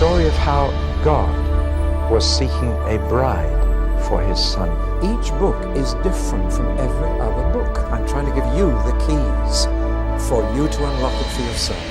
story of how God was seeking a bride for his son. Each book is different from every other book. I'm trying to give you the keys for you to unlock it for yourself.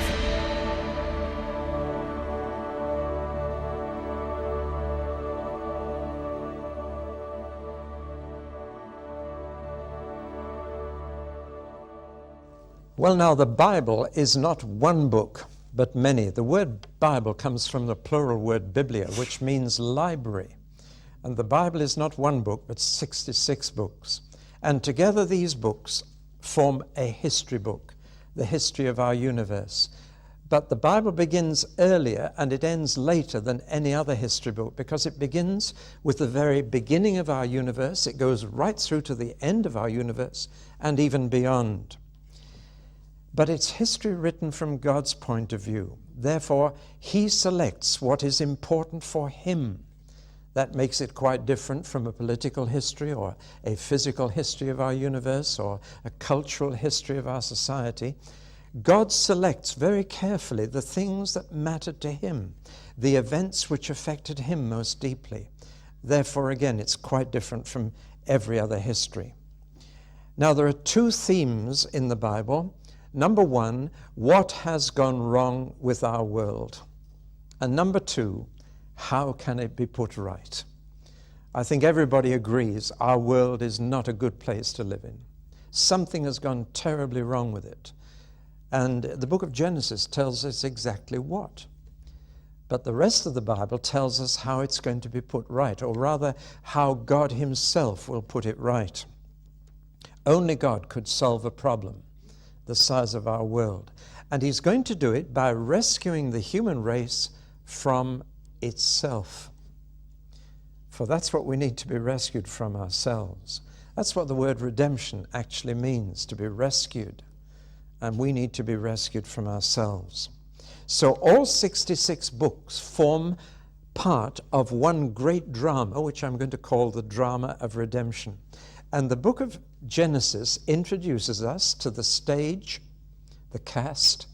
Well, now, the Bible is not one book, but many. The word Bible comes from the plural word biblia, which means library. And the Bible is not one book, but 66 books. And together these books form a history book, the history of our universe. But the Bible begins earlier and it ends later than any other history book, because it begins with the very beginning of our universe. It goes right through to the end of our universe and even beyond. But it's history written from God's point of view. Therefore, he selects what is important for him. That makes it quite different from a political history or a physical history of our universe or a cultural history of our society. God selects very carefully the things that mattered to him, the events which affected him most deeply. Therefore, again, it's quite different from every other history. Now, there are two themes in the Bible. Number one, what has gone wrong with our world? And number two, how can it be put right? I think everybody agrees our world is not a good place to live in. Something has gone terribly wrong with it. And the book of Genesis tells us exactly what. But the rest of the Bible tells us how it's going to be put right, or rather, how God himself will put it right. Only God could solve a problem the size of our world. And he's going to do it by rescuing the human race from itself. For that's what we need to be rescued from, ourselves. That's what the word redemption actually means, to be rescued. And we need to be rescued from ourselves. So all 66 books form part of one great drama, which I'm going to call the drama of redemption. And the book of Genesis introduces us to the stage, the cast,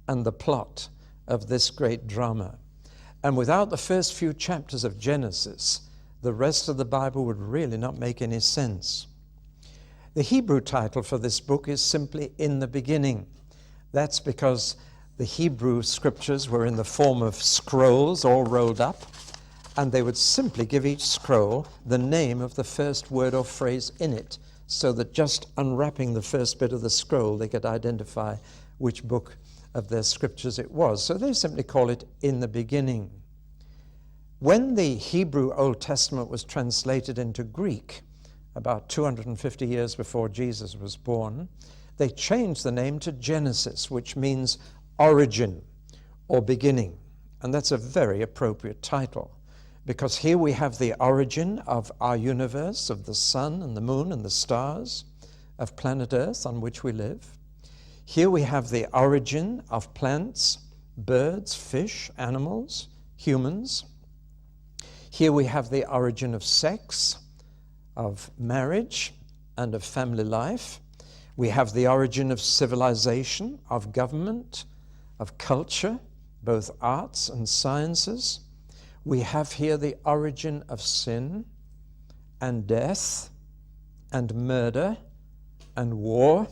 and the plot of this great drama. And without the first few chapters of Genesis, the rest of the Bible would really not make any sense. The Hebrew title for this book is simply In the Beginning. That's because the Hebrew scriptures were in the form of scrolls all rolled up, and they would simply give each scroll the name of the first word or phrase in it, so that just unwrapping the first bit of the scroll, they could identify which book of their scriptures it was. So they simply call it In the Beginning. When the Hebrew Old Testament was translated into Greek, about 250 years before Jesus was born, they changed the name to Genesis, which means origin or beginning. And that's a very appropriate title, because here we have the origin of our universe, of the sun and the moon and the stars, of planet Earth on which we live. Here we have the origin of plants, birds, fish, animals, humans. Here we have the origin of sex, of marriage, and of family life. We have the origin of civilization, of government, of culture, both arts and sciences. We have here the origin of sin and death and murder and war.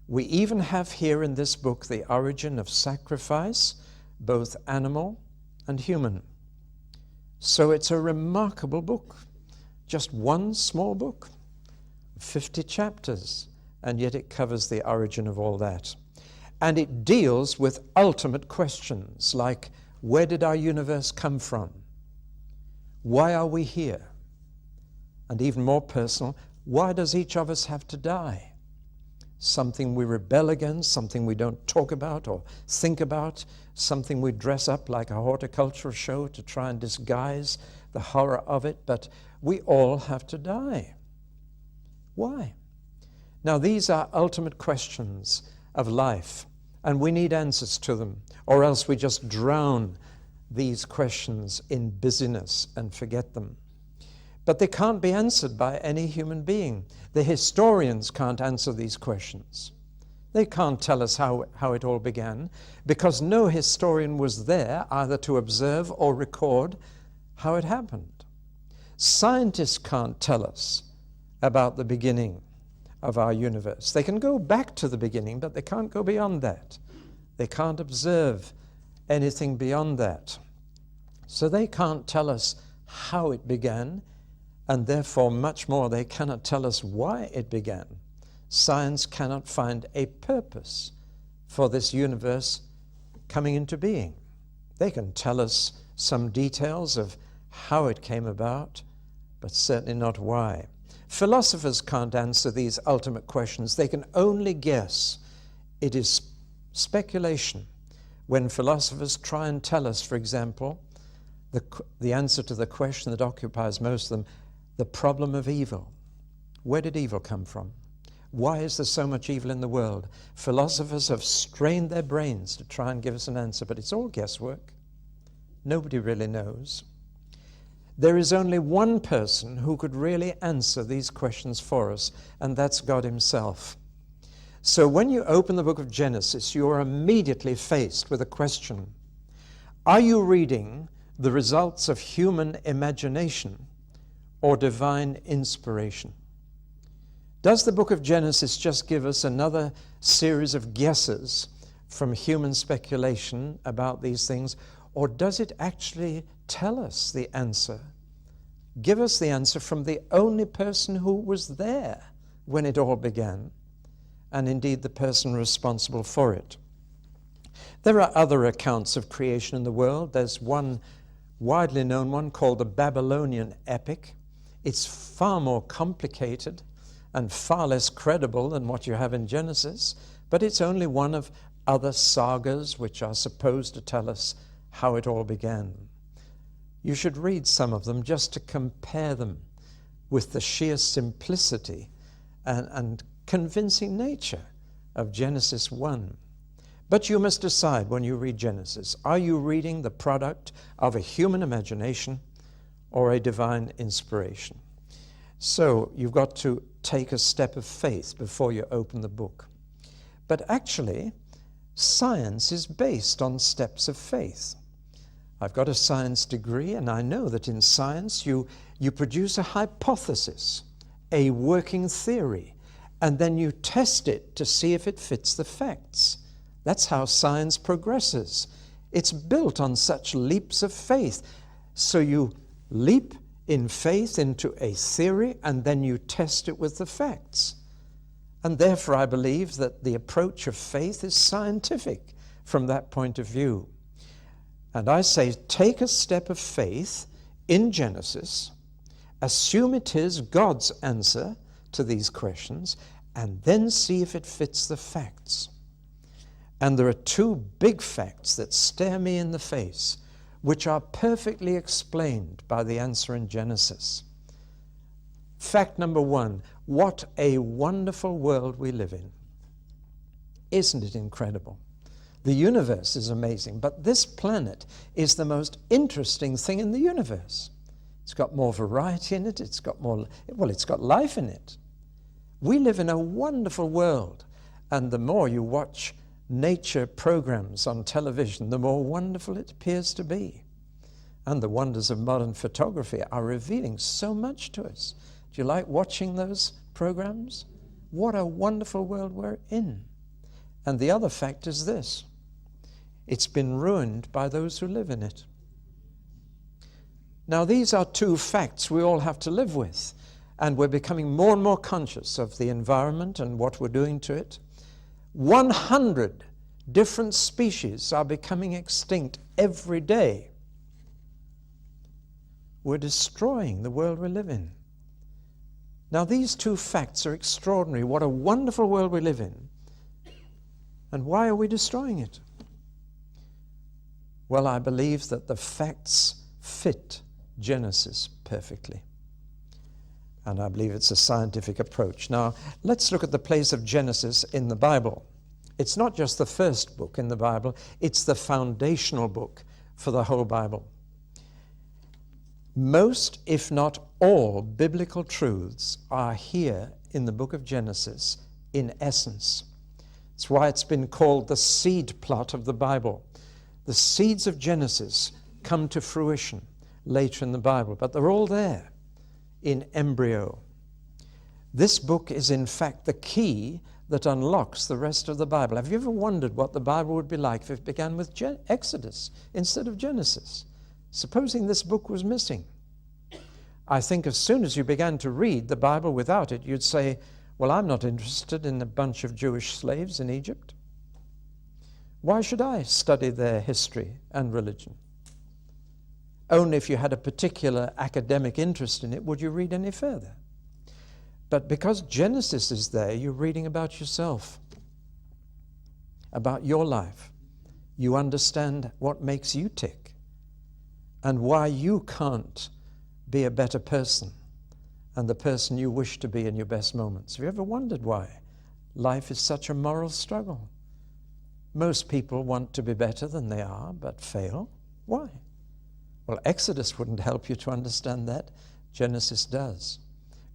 We even have here in this book the origin of sacrifice, both animal and human. So it's a remarkable book, just one small book, 50 chapters, and yet it covers the origin of all that. And it deals with ultimate questions like, where did our universe come from? Why are we here? And even more personal, why does each of us have to die? Something we rebel against, something we don't talk about or think about, something we dress up like a horticultural show to try and disguise the horror of it, but we all have to die. Why? Now, these are ultimate questions of life, and we need answers to them, or else we just drown these questions in busyness and forget them. But they can't be answered by any human being. The historians can't answer these questions. They can't tell us how it all began, because no historian was there either to observe or record how it happened. Scientists can't tell us about the beginning of our universe. They can go back to the beginning, but they can't go beyond that. They can't observe anything beyond that. So they can't tell us how it began, and therefore much more they cannot tell us why it began. Science cannot find a purpose for this universe coming into being. They can tell us some details of how it came about, but certainly not why. Philosophers can't answer these ultimate questions. They can only guess. It is speculation when philosophers try and tell us, for example, the answer to the question that occupies most of them, the problem of evil. Where did evil come from? Why is there so much evil in the world? Philosophers have strained their brains to try and give us an answer, but it's all guesswork. Nobody really knows. There is only one person who could really answer these questions for us, and that's God himself. So when you open the book of Genesis, you are immediately faced with a question. Are you reading the results of human imagination or divine inspiration? Does the book of Genesis just give us another series of guesses from human speculation about these things, or does it actually tell us the answer? Give us the answer from the only person who was there when it all began, and indeed the person responsible for it. There are other accounts of creation in the world. There's one widely known one called the Babylonian epic. It's far more complicated and far less credible than what you have in Genesis, but it's only one of other sagas which are supposed to tell us how it all began. You should read some of them just to compare them with the sheer simplicity and convincing nature of Genesis 1. But you must decide when you read Genesis, are you reading the product of a human imagination or a divine inspiration? So you've got to take a step of faith before you open the book. But actually, science is based on steps of faith. I've got a science degree, and I know that in science you produce a hypothesis, a working theory, and then you test it to see if it fits the facts. That's how science progresses. It's built on such leaps of faith. So you leap in faith into a theory, and then you test it with the facts. And therefore I believe that the approach of faith is scientific from that point of view. And I say, take a step of faith in Genesis, assume it is God's answer to these questions, and then see if it fits the facts. And there are two big facts that stare me in the face, which are perfectly explained by the answer in Genesis. Fact number one, what a wonderful world we live in. Isn't it incredible? The universe is amazing, but this planet is the most interesting thing in the universe. It's got more variety in it, it's got life in it. We live in a wonderful world, and the more you watch nature programs on television, the more wonderful it appears to be. And the wonders of modern photography are revealing so much to us. Do you like watching those programs? What a wonderful world we're in. And the other fact is this: it's been ruined by those who live in it. Now, these are two facts we all have to live with, and we're becoming more and more conscious of the environment and what we're doing to it. 100 different species are becoming extinct every day. We're destroying the world we live in. Now, these two facts are extraordinary. What a wonderful world we live in. And why are we destroying it? Well, I believe that the facts fit Genesis perfectly. And I believe it's a scientific approach. Now, let's look at the place of Genesis in the Bible. It's not just the first book in the Bible, it's the foundational book for the whole Bible. Most, if not all, biblical truths are here in the book of Genesis in essence. It's why it's been called the seed plot of the Bible. The seeds of Genesis come to fruition later in the Bible, but they're all there in embryo. This book is in fact the key that unlocks the rest of the Bible. Have you ever wondered what the Bible would be like if it began with Exodus instead of Genesis? Supposing this book was missing. I think as soon as you began to read the Bible without it, you'd say, well, I'm not interested in a bunch of Jewish slaves in Egypt. Why should I study their history and religion? Only if you had a particular academic interest in it would you read any further. But because Genesis is there, you're reading about yourself, about your life. You understand what makes you tick and why you can't be a better person and the person you wish to be in your best moments. Have you ever wondered why life is such a moral struggle? Most people want to be better than they are, but fail. Why? Well, Exodus wouldn't help you to understand that. Genesis does.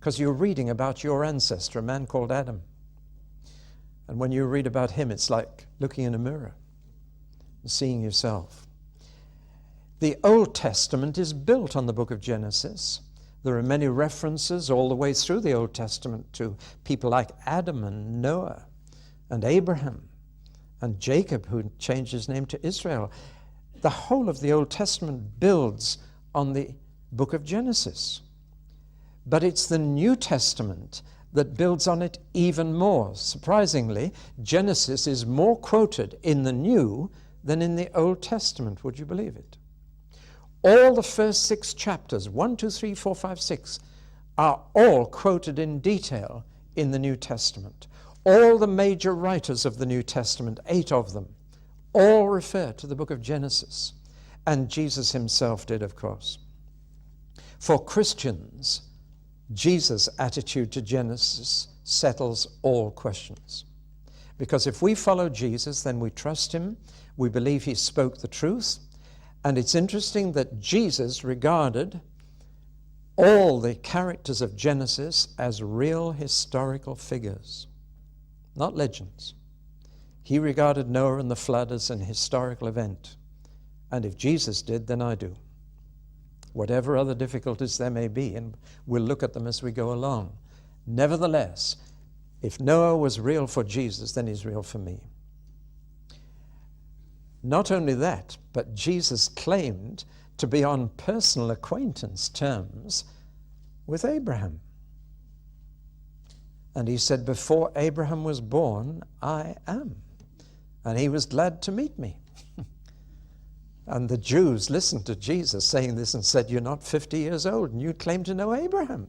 Because you're reading about your ancestor, a man called Adam. And when you read about him, it's like looking in a mirror and seeing yourself. The Old Testament is built on the book of Genesis. There are many references all the way through the Old Testament to people like Adam and Noah and Abraham and Jacob, who changed his name to Israel. The whole of the Old Testament builds on the book of Genesis. But it's the New Testament that builds on it even more. Surprisingly, Genesis is more quoted in the New than in the Old Testament. Would you believe it? All the first 6 chapters, 1, 2, 3, 4, 5, 6, are all quoted in detail in the New Testament. All the major writers of the New Testament, 8 of them, all refer to the book of Genesis. And Jesus himself did, of course. For Christians, Jesus' attitude to Genesis settles all questions. Because if we follow Jesus, then we trust him, we believe he spoke the truth, and it's interesting that Jesus regarded all the characters of Genesis as real historical figures, not legends. He regarded Noah and the flood as an historical event. And if Jesus did, then I do. Whatever other difficulties there may be, and we'll look at them as we go along. Nevertheless, if Noah was real for Jesus, then he's real for me. Not only that, but Jesus claimed to be on personal acquaintance terms with Abraham. And he said, before Abraham was born, I am. And he was glad to meet me. And the Jews listened to Jesus saying this and said, you're not 50 years old and you claim to know Abraham.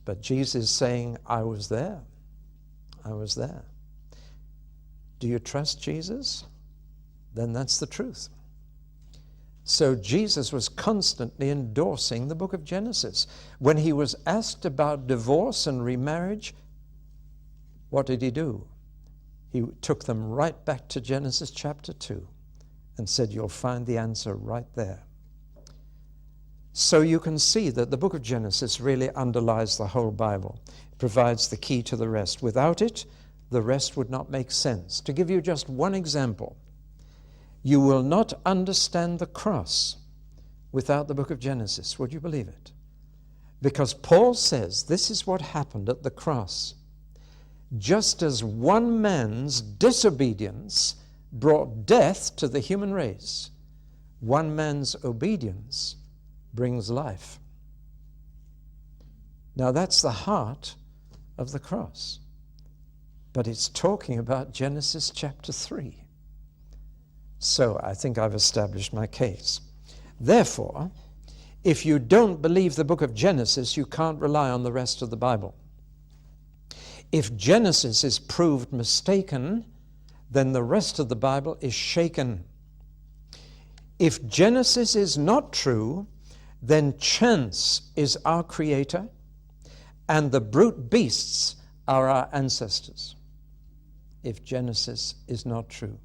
But Jesus is saying, I was there. I was there. Do you trust Jesus? Then that's the truth. So Jesus was constantly endorsing the book of Genesis. When he was asked about divorce and remarriage, what did he do? He took them right back to Genesis chapter 2 and said, you'll find the answer right there. So you can see that the book of Genesis really underlies the whole Bible. It provides the key to the rest. Without it, the rest would not make sense. To give you just one example, you will not understand the cross without the book of Genesis. Would you believe it? Because Paul says this is what happened at the cross. Just as one man's disobedience brought death to the human race, one man's obedience brings life. Now that's the heart of the cross. But it's talking about Genesis chapter 3. So I think I've established my case. Therefore, if you don't believe the book of Genesis, you can't rely on the rest of the Bible. If Genesis is proved mistaken, then the rest of the Bible is shaken. If Genesis is not true, then chance is our creator, and the brute beasts are our ancestors. If Genesis is not true.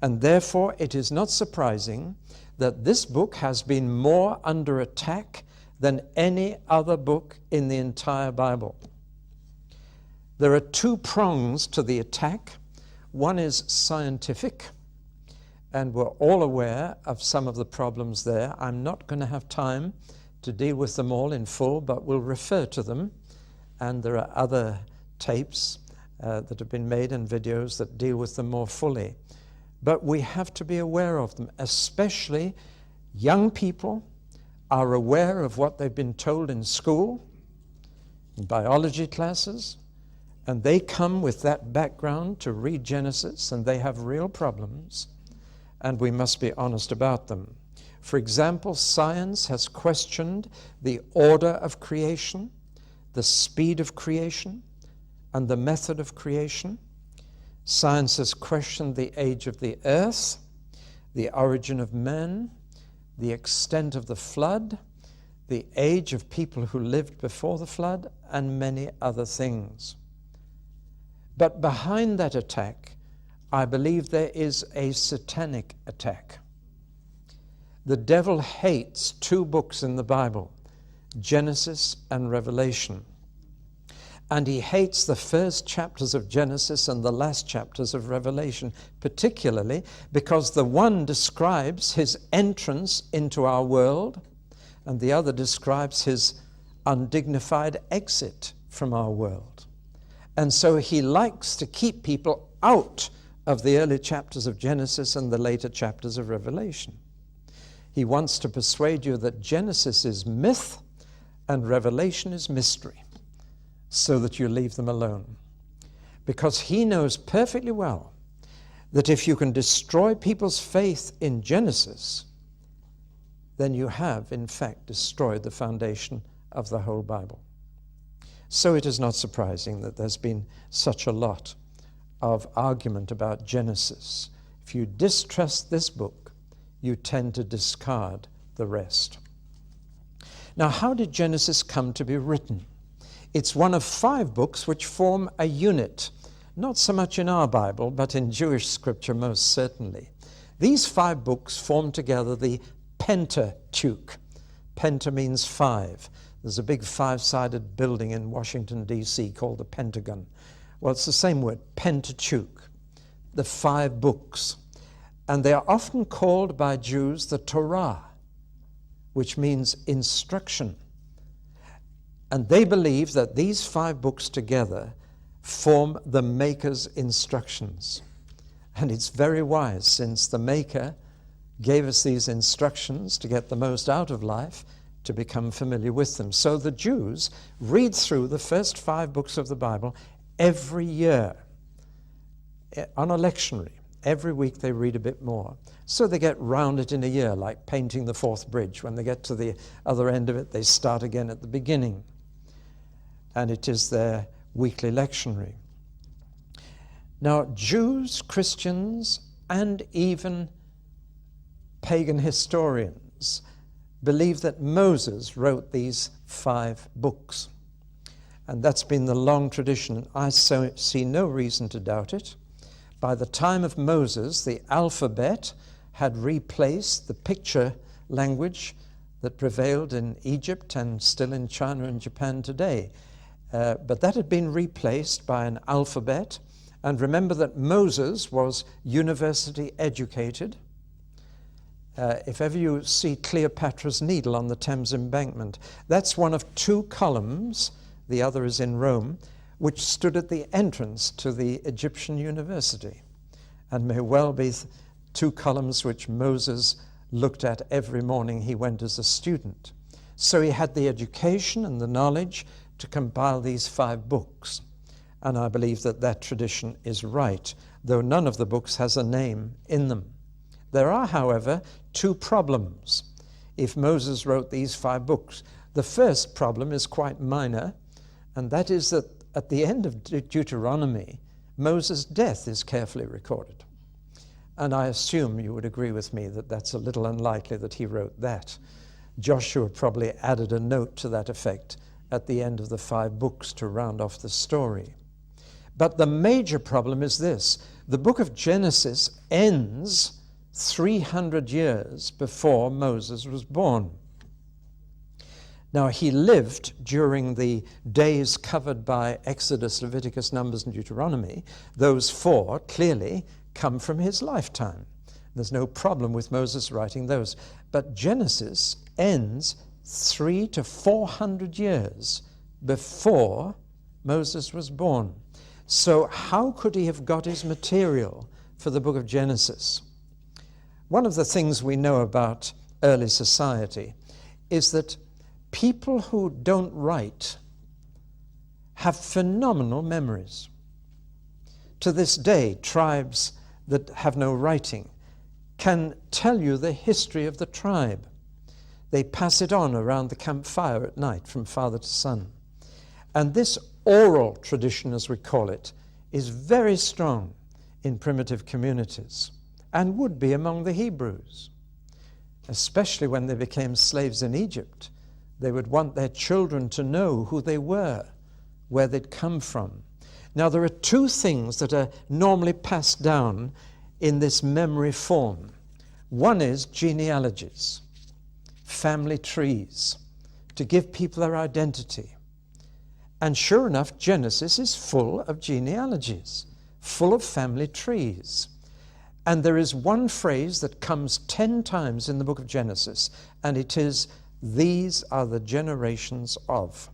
And therefore, it is not surprising that this book has been more under attack than any other book in the entire Bible. There are two prongs to the attack. One is scientific, and we're all aware of some of the problems there. I'm not going to have time to deal with them all in full, but we'll refer to them. And there are other tapes that have been made and videos that deal with them more fully. But we have to be aware of them, especially young people are aware of what they've been told in school, in biology classes, and they come with that background to read Genesis, and they have real problems, and we must be honest about them. For example, science has questioned the order of creation, the speed of creation, and the method of creation. Science has questioned the age of the earth, the origin of man, the extent of the flood, the age of people who lived before the flood, and many other things. But behind that attack, I believe there is a satanic attack. The devil hates two books in the Bible, Genesis and Revelation. And he hates the first chapters of Genesis and the last chapters of Revelation, particularly because the one describes his entrance into our world, and the other describes his undignified exit from our world. And so he likes to keep people out of the early chapters of Genesis and the later chapters of Revelation. He wants to persuade you that Genesis is myth and Revelation is mystery, so that you leave them alone. Because he knows perfectly well that if you can destroy people's faith in Genesis, then you have, in fact, destroyed the foundation of the whole Bible. So it is not surprising that there's been such a lot of argument about Genesis. If you distrust this book, you tend to discard the rest. Now, how did Genesis come to be written? It's one of 5 books which form a unit, not so much in our Bible, but in Jewish scripture most certainly. These 5 books form together the Pentateuch. Penta means 5. There's a big 5-sided building in Washington, D.C. called the Pentagon. Well, it's the same word, Pentateuch, the 5 books. And they are often called by Jews the Torah, which means instruction. And they believe that these 5 books together form the Maker's instructions. And it's very wise, since the Maker gave us these instructions to get the most out of life, to become familiar with them. So the Jews read through the first 5 books of the Bible every year on a lectionary. Every week they read a bit more. So they get round it in a year, like painting the 4th bridge. When they get to the other end of it, they start again at the beginning. And it is their weekly lectionary. Now, Jews, Christians, and even pagan historians believe that Moses wrote these 5 books. And that's been the long tradition, and I see no reason to doubt it. By the time of Moses, the alphabet had replaced the picture language that prevailed in Egypt and still in China and Japan today. But that had been replaced by an alphabet. And remember that Moses was university educated. If ever you see Cleopatra's Needle on the Thames embankment, that's one of 2 columns, the other is in Rome, which stood at the entrance to the Egyptian university, and may well be 2 columns which Moses looked at every morning he went as a student. So he had the education and the knowledge to compile these 5 books. And I believe that that tradition is right, though none of the books has a name in them. There are, however, 2 problems if Moses wrote these 5 books. The first problem is quite minor, and that is that at the end of Deuteronomy, Moses' death is carefully recorded. And I assume you would agree with me that that's a little unlikely that he wrote that. Joshua probably added a note to that effect at the end of the 5 books to round off the story. But the major problem is this: the book of Genesis ends 300 years before Moses was born. Now, he lived during the days covered by Exodus, Leviticus, Numbers, and Deuteronomy. Those 4 clearly come from his lifetime. There's no problem with Moses writing those. But Genesis ends 300 to 400 years before Moses was born. So how could he have got his material for the book of Genesis? One of the things we know about early society is that people who don't write have phenomenal memories. To this day, tribes that have no writing can tell you the history of the tribe. They pass it on around the campfire at night from father to son. And this oral tradition, as we call it, is very strong in primitive communities and would be among the Hebrews, especially when they became slaves in Egypt. They would want their children to know who they were, where they'd come from. Now, there are 2 things that are normally passed down in this memory form. One is genealogies, family trees, to give people their identity. And sure enough, Genesis is full of genealogies, full of family trees. And there is one phrase that comes 10 times in the book of Genesis, and it is, "These are the generations of."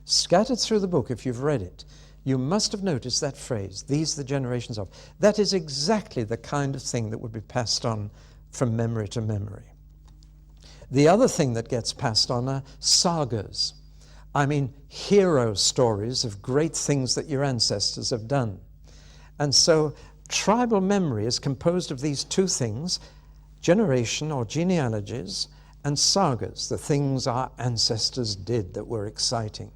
Scattered through the book, if you've read it, you must have noticed that phrase, "These are the generations of." That is exactly the kind of thing that would be passed on from memory to memory. The other thing that gets passed on are sagas. I mean, hero stories of great things that your ancestors have done. And so tribal memory is composed of these 2 things, generation or genealogies, and sagas, the things our ancestors did that were exciting.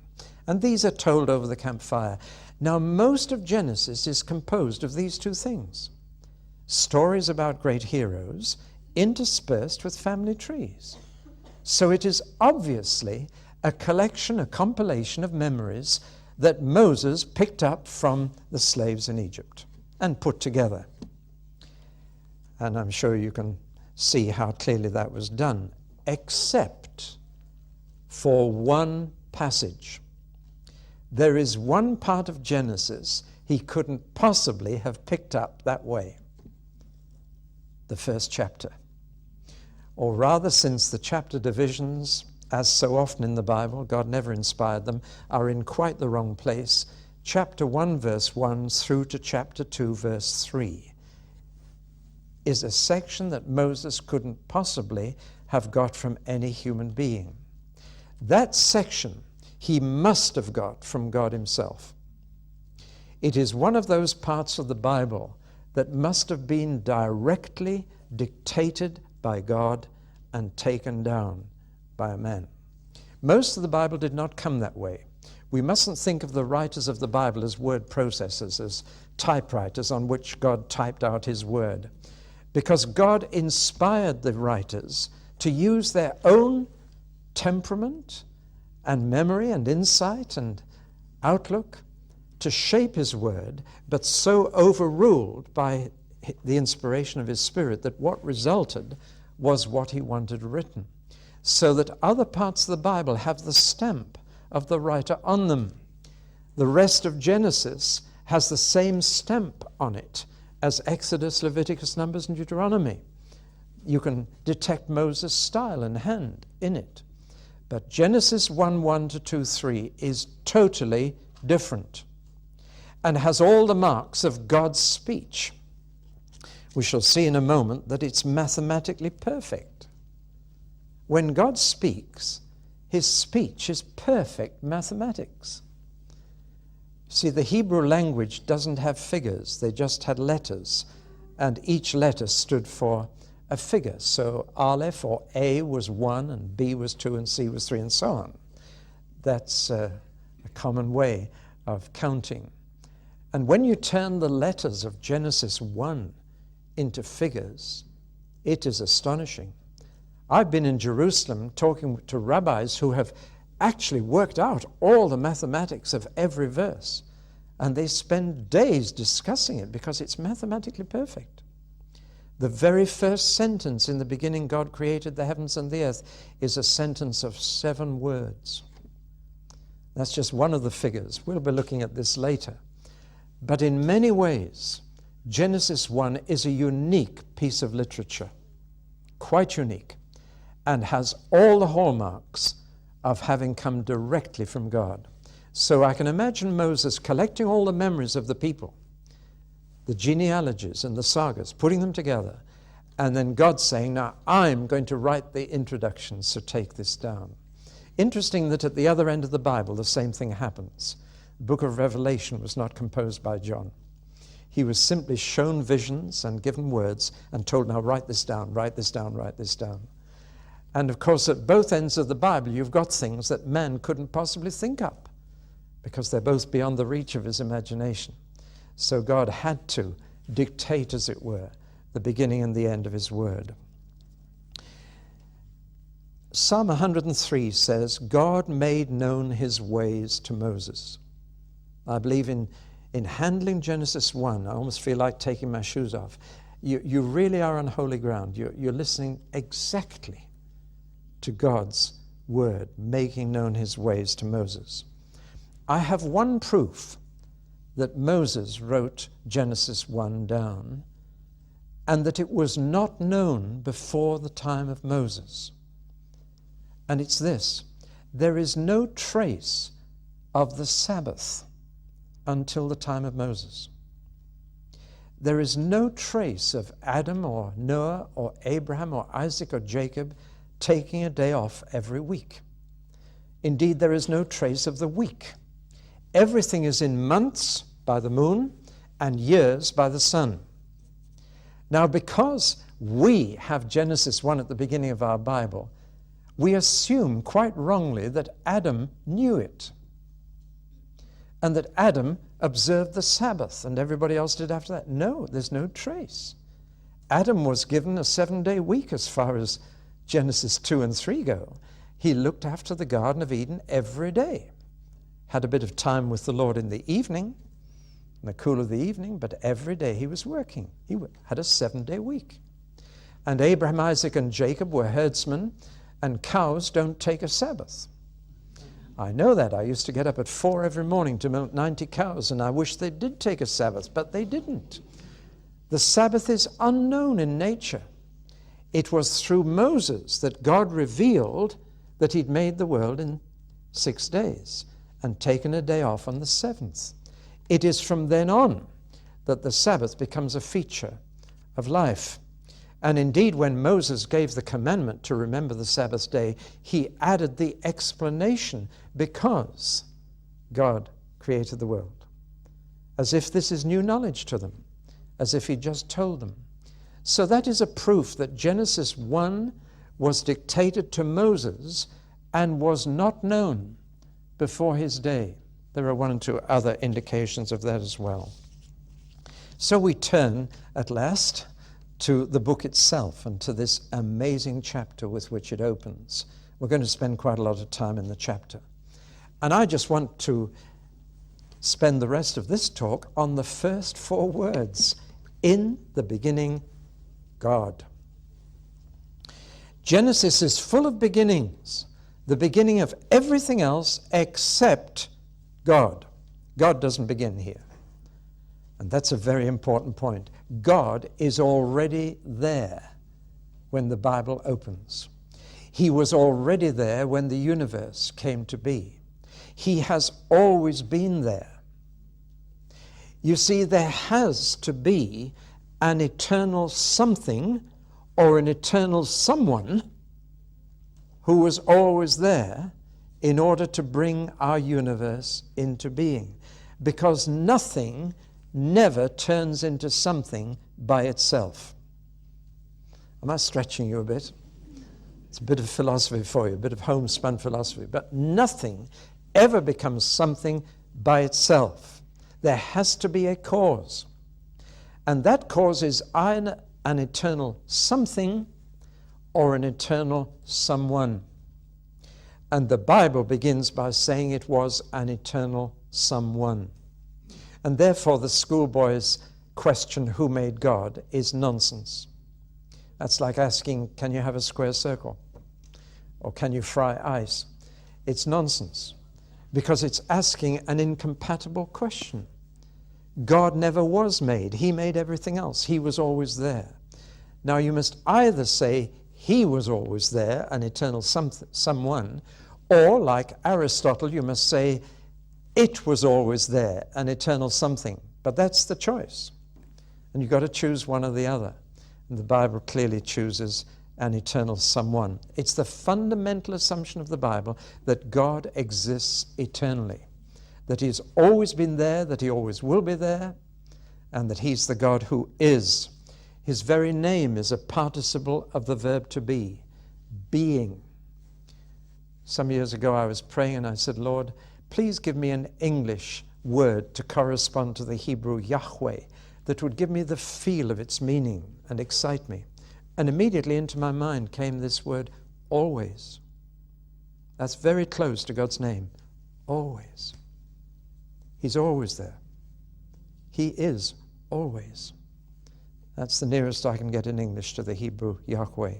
And these are told over the campfire. Now, most of Genesis is composed of these 2 things. Stories about great heroes interspersed with family trees. So it is obviously a collection, a compilation of memories that Moses picked up from the slaves in Egypt and put together. And I'm sure you can see how clearly that was done, except for one passage. There is one part of Genesis he couldn't possibly have picked up that way. The first chapter. Or rather, since the chapter divisions, as so often in the Bible, God never inspired them, are in quite the wrong place, chapter 1, verse 1 through to chapter 2, verse 3 is a section that Moses couldn't possibly have got from any human being. That section he must have got from God himself. It is one of those parts of the Bible that must have been directly dictated by God and taken down by a man. Most of the Bible did not come that way. We mustn't think of the writers of the Bible as word processors, as typewriters on which God typed out his word, because God inspired the writers to use their own temperament and memory and insight and outlook to shape his word, but so overruled by the inspiration of his Spirit that what resulted was what he wanted written, so that other parts of the Bible have the stamp of the writer on them. The rest of Genesis has the same stamp on it as Exodus, Leviticus, Numbers, and Deuteronomy. You can detect Moses' style and hand in it. But Genesis 1:1 to 2:3 is totally different and has all the marks of God's speech. We shall see in a moment that it's mathematically perfect. When God speaks, his speech is perfect mathematics. See, the Hebrew language doesn't have figures. They just had letters, and each letter stood for a figure. So Aleph or A was 1, and B was 2, and C was 3, and so on. That's a common way of counting. And when you turn the letters of Genesis 1 into figures, it is astonishing. I've been in Jerusalem talking to rabbis who have actually worked out all the mathematics of every verse, and they spend days discussing it because it's mathematically perfect. The very first sentence in the beginning, God created the heavens and the earth, is a sentence of 7 words. That's just one of the figures. We'll be looking at this later. But in many ways, Genesis 1 is a unique piece of literature, quite unique, and has all the hallmarks of having come directly from God. So I can imagine Moses collecting all the memories of the people, the genealogies and the sagas, putting them together, and then God saying, now I'm going to write the introduction, so take this down. Interesting that at the other end of the Bible, the same thing happens. The book of Revelation was not composed by John. He was simply shown visions and given words and told, now write this down, write this down, write this down. And of course, at both ends of the Bible, you've got things that man couldn't possibly think up because they're both beyond the reach of his imagination. So God had to dictate, as it were, the beginning and the end of his word. Psalm 103 says, God made known his ways to Moses. I believe in handling Genesis 1, I almost feel like taking my shoes off. You really are on holy ground. You're listening exactly to God's word, making known his ways to Moses. I have one proof that Moses wrote Genesis 1 down, and that it was not known before the time of Moses. And it's this: there is no trace of the Sabbath until the time of Moses. There is no trace of Adam or Noah or Abraham or Isaac or Jacob taking a day off every week. Indeed, there is no trace of the week. Everything is in months by the moon and years by the sun. Now, because we have Genesis 1 at the beginning of our Bible, we assume quite wrongly that Adam knew it and that Adam observed the Sabbath and everybody else did after that. No, there's no trace. Adam was given a 7-day week as far as Genesis 2 and 3 go. He looked after the Garden of Eden every day, had a bit of time with the Lord in the evening, in the cool of the evening, but every day he was working. He had a 7-day week. And Abraham, Isaac, and Jacob were herdsmen, and cows don't take a Sabbath. I know that. I used to get up at 4 every morning to milk 90 cows, and I wish they did take a Sabbath, but they didn't. The Sabbath is unknown in nature. It was through Moses that God revealed that he'd made the world in 6 days and taken a day off on the 7th. It is from then on that the Sabbath becomes a feature of life. And indeed, when Moses gave the commandment to remember the Sabbath day, he added the explanation, because God created the world. As if this is new knowledge to them, as if he just told them. So that is a proof that Genesis 1 was dictated to Moses and was not known before his day. There are 1 and 2 other indications of that as well. So we turn at last to the book itself and to this amazing chapter with which it opens. We're going to spend quite a lot of time in the chapter. And I just want to spend the rest of this talk on the first 4 words. In the beginning, God. Genesis is full of beginnings, the beginning of everything else except God. God doesn't begin here. And that's a very important point. God is already there when the Bible opens. He was already there when the universe came to be. He has always been there. You see, there has to be an eternal something or an eternal someone who was always there in order to bring our universe into being. Because nothing never turns into something by itself. Am I stretching you a bit? It's a bit of philosophy for you, a bit of homespun philosophy. But nothing ever becomes something by itself. There has to be a cause. And that cause is either an eternal something or an eternal someone. And the Bible begins by saying it was an eternal someone. And therefore the schoolboy's question, who made God, is nonsense. That's like asking, can you have a square circle? Or can you fry ice? It's nonsense, because it's asking an incompatible question. God never was made. He made everything else. He was always there. Now you must either say he was always there, an eternal someone, or like Aristotle, you must say it was always there, an eternal something. But that's the choice. And you've got to choose one or the other. And the Bible clearly chooses an eternal someone. It's the fundamental assumption of the Bible that God exists eternally, that he's always been there, that he always will be there, and that he's the God who is. His very name is a participle of the verb to be, being. Some years ago I was praying and I said, Lord, please give me an English word to correspond to the Hebrew Yahweh that would give me the feel of its meaning and excite me. And immediately into my mind came this word, always. That's very close to God's name, always. He's always there. He is always. That's the nearest I can get in English to the Hebrew Yahweh.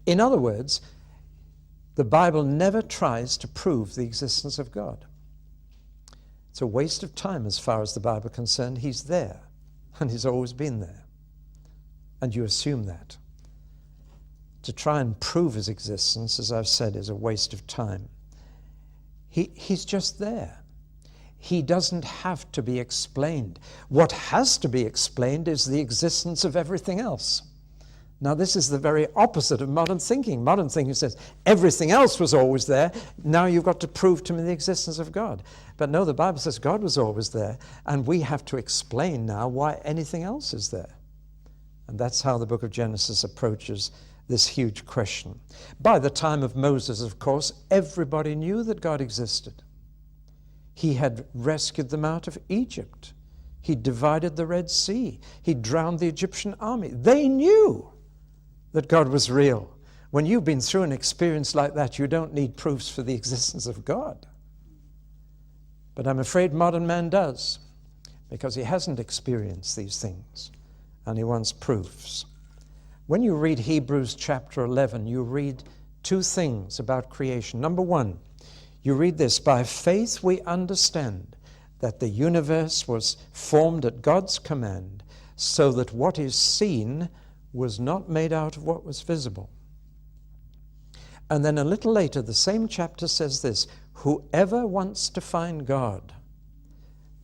In other words, the Bible never tries to prove the existence of God. It's a waste of time as far as the Bible is concerned. He's there, and he's always been there. And you assume that. To try and prove his existence, as I've said, is a waste of time. He's just there. He doesn't have to be explained. What has to be explained is the existence of everything else. Now, this is the very opposite of modern thinking. Modern thinking says, everything else was always there. Now you've got to prove to me the existence of God. But no, the Bible says God was always there, and we have to explain now why anything else is there. And that's how the book of Genesis approaches this huge question. By the time of Moses, of course, everybody knew that God existed. He had rescued them out of Egypt. He divided the Red Sea. He drowned the Egyptian army. They knew that God was real. When you've been through an experience like that, you don't need proofs for the existence of God. But I'm afraid modern man does, because he hasn't experienced these things, and he wants proofs. When you read Hebrews chapter 11, you read two things about creation. Number one, you read this, by faith we understand that the universe was formed at God's command, so that what is seen was not made out of what was visible. And then a little later, the same chapter says this, whoever wants to find God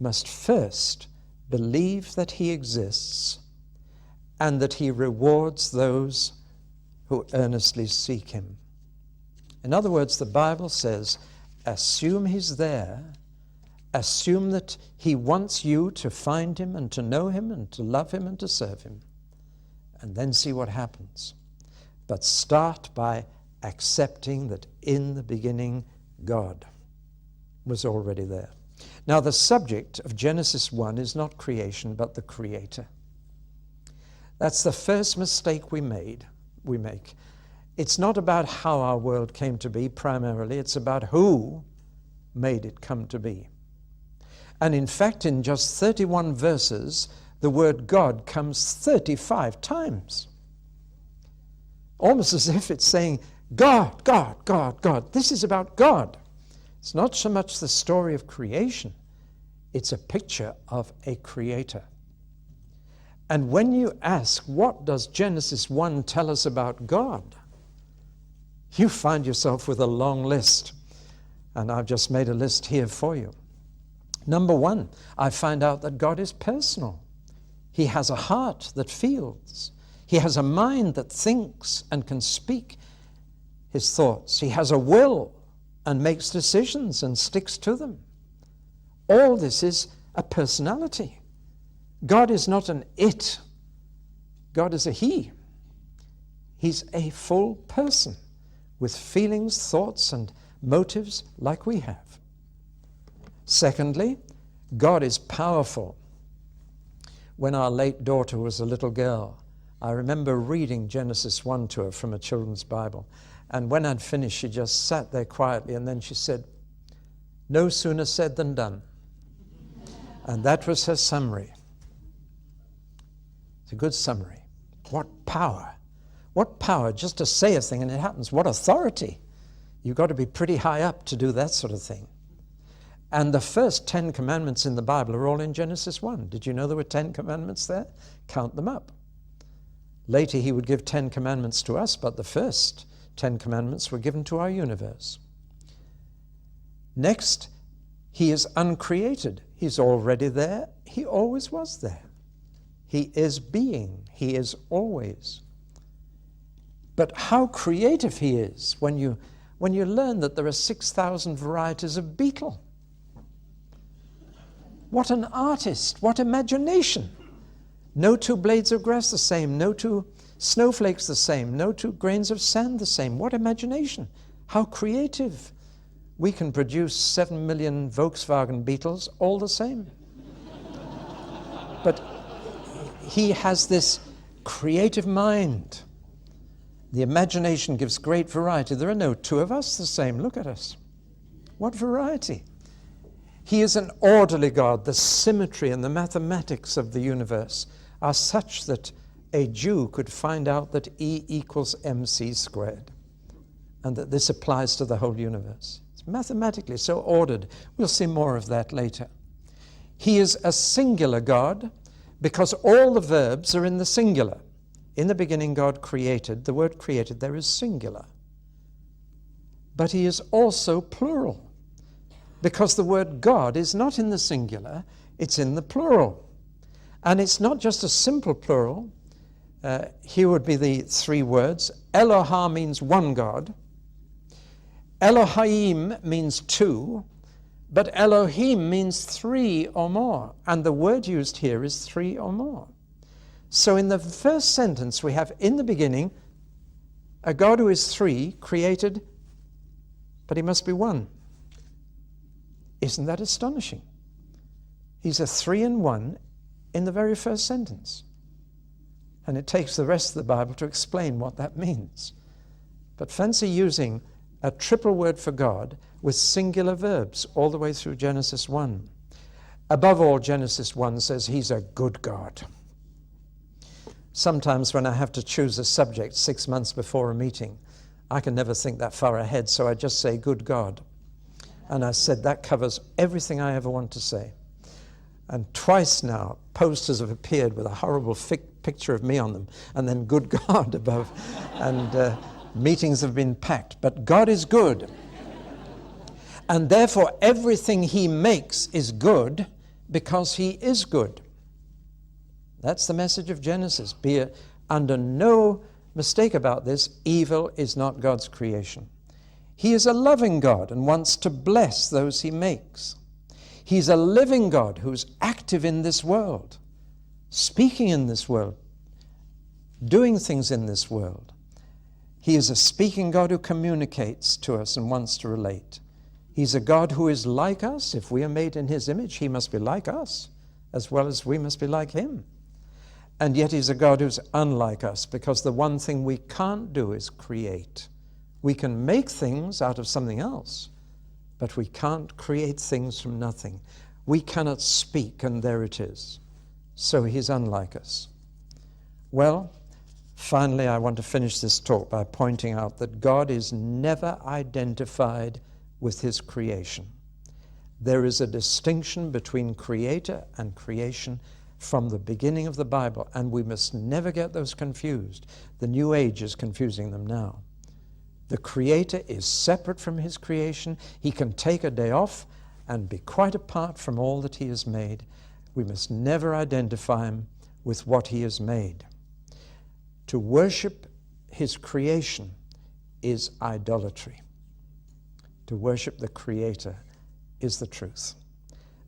must first believe that he exists and that he rewards those who earnestly seek him. In other words, the Bible says, assume he's there, assume that he wants you to find him and to know him and to love him and to serve him, and then see what happens. But start by accepting that in the beginning God was already there. Now, the subject of Genesis 1 is not creation, but the Creator. That's the first mistake we make. It's not about how our world came to be primarily, it's about who made it come to be. And in fact, in just 31 verses, the word God comes 35 times. Almost as if it's saying, God, God, God, God. This is about God. It's not so much the story of creation, it's a picture of a creator. And when you ask, what does Genesis 1 tell us about God? You find yourself with a long list. And I've just made a list here for you. Number one, I find out that God is personal. He has a heart that feels. He has a mind that thinks and can speak his thoughts. He has a will and makes decisions and sticks to them. All this is a personality. God is not an it. God is a he. He's a full person with feelings, thoughts, and motives like we have. Secondly, God is powerful. When our late daughter was a little girl, I remember reading Genesis 1 to her from a children's Bible. And when I'd finished, she just sat there quietly, and then she said, no sooner said than done. And that was her summary. It's a good summary. What power! What power just to say a thing and it happens. What authority! You've got to be pretty high up to do that sort of thing. And the first 10 commandments in the Bible are all in Genesis 1. Did you know there were 10 commandments there? Count them up. Later he would give 10 commandments to us, but the first 10 commandments were given to our universe. Next, he is uncreated. He's already there. He always was there. He is being. He is always. But how creative he is when you learn that there are 6,000 varieties of beetle. What an artist, what imagination. No 2 blades of grass the same, no 2 snowflakes the same, no 2 grains of sand the same. What imagination. How creative. We can produce 7 million Volkswagen Beetles all the same. But he has this creative mind. The imagination gives great variety. There are no 2 of us the same. Look at us. What variety. He is an orderly God. The symmetry and the mathematics of the universe are such that a Jew could find out that E equals mc squared, and that this applies to the whole universe. It's mathematically so ordered. We'll see more of that later. He is a singular God because all the verbs are in the singular. In the beginning God created. The word created there is singular. But he is also plural, because the word God is not in the singular, it's in the plural. And it's not just a simple plural. Here would be the 3 words. Elohah means one God. Elohim means 2. But Elohim means 3 or more. And the word used here is 3 or more. So in the first sentence we have, in the beginning, a God who is 3, created, but he must be 1. Isn't that astonishing? He's a 3 and 1 in the very first sentence. And it takes the rest of the Bible to explain what that means. But fancy using a triple word for God with singular verbs all the way through Genesis 1. Above all, Genesis 1 says he's a good God. Sometimes when I have to choose a subject 6 months before a meeting, I can never think that far ahead, so I just say good God. And I said that covers everything I ever want to say. And twice now, posters have appeared with a horrible picture of me on them, and then good God above. And meetings have been packed. But God is good. And therefore, everything he makes is good because he is good. That's the message of Genesis. Be under no mistake about this. Evil is not God's creation. He is a loving God and wants to bless those he makes. He's a living God who's active in this world, speaking in this world, doing things in this world. He is a speaking God who communicates to us and wants to relate. He's a God who is like us. If we are made in his image, he must be like us, as well as we must be like him. And yet he's a God who's unlike us, because the one thing we can't do is create. We can make things out of something else, but we can't create things from nothing. We cannot speak, and there it is. So he's unlike us. Well, finally, I want to finish this talk by pointing out that God is never identified with his creation. There is a distinction between creator and creation from the beginning of the Bible, and we must never get those confused. The New Age is confusing them now. The Creator is separate from his creation. He can take a day off and be quite apart from all that he has made. We must never identify him with what he has made. To worship his creation is idolatry. To worship the Creator is the truth.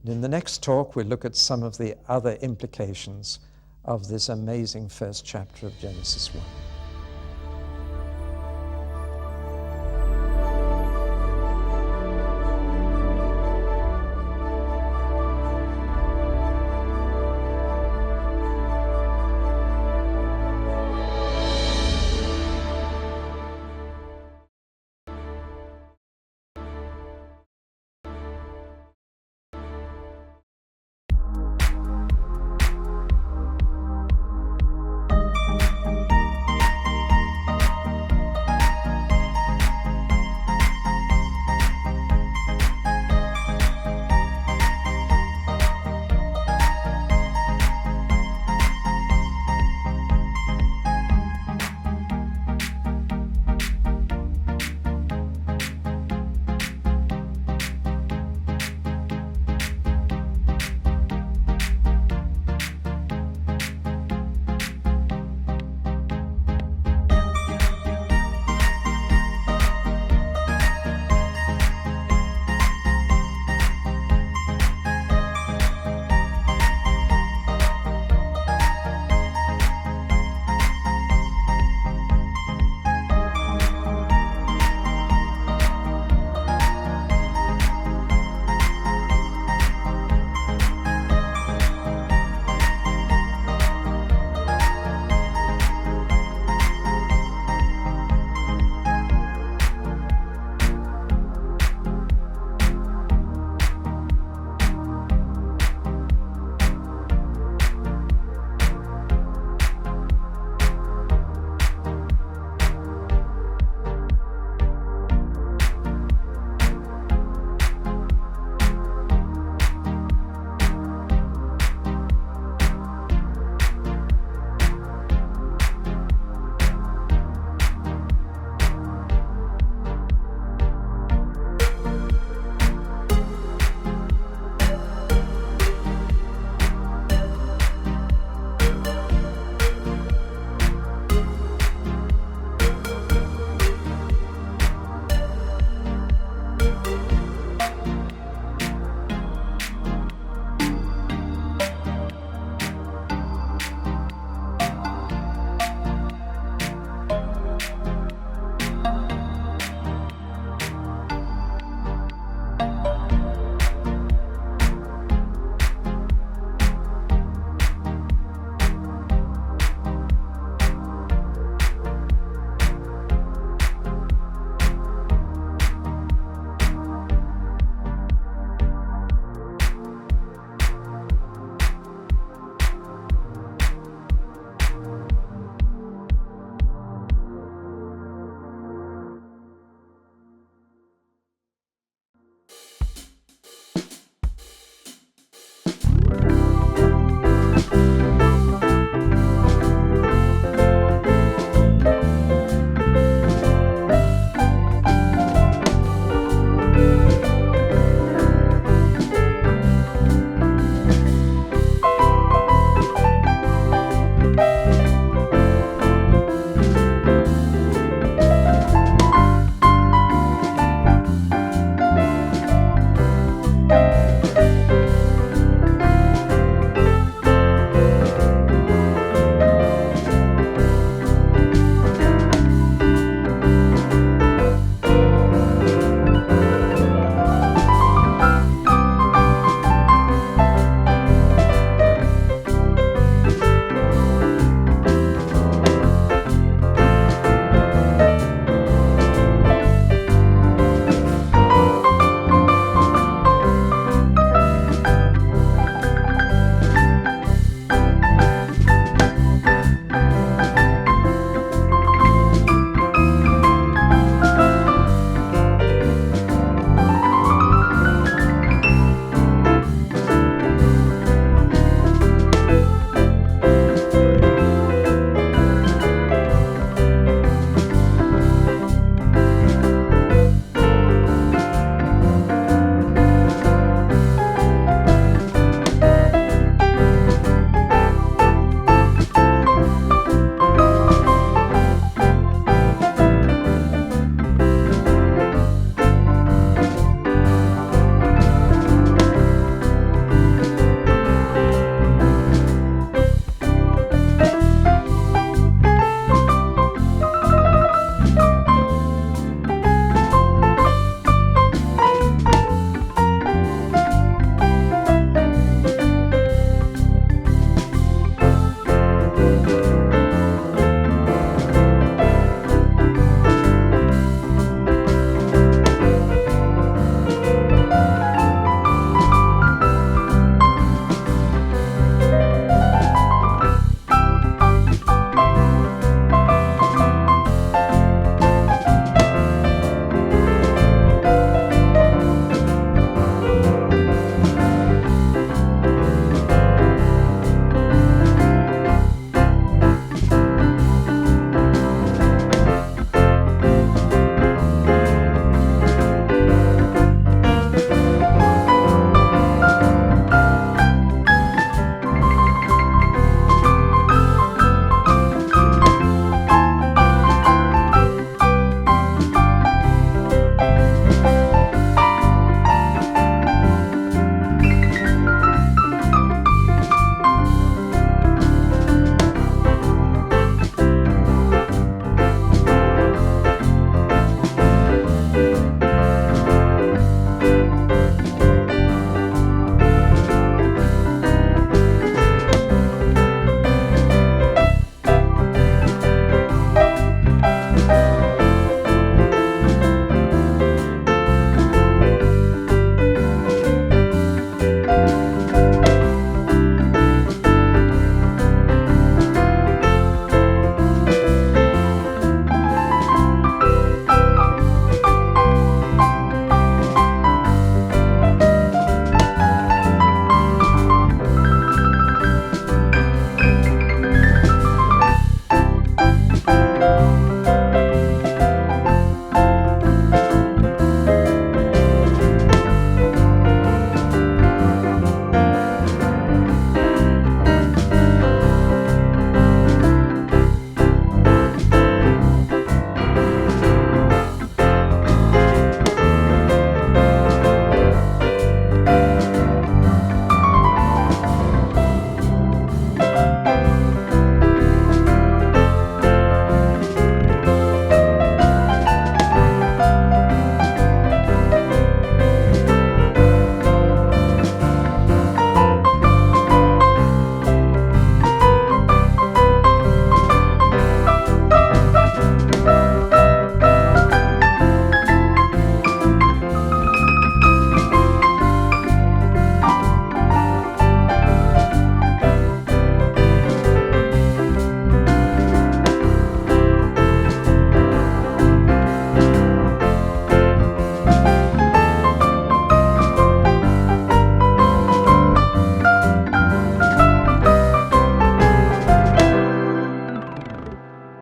And in the next talk, we'll look at some of the other implications of this amazing first chapter of Genesis 1.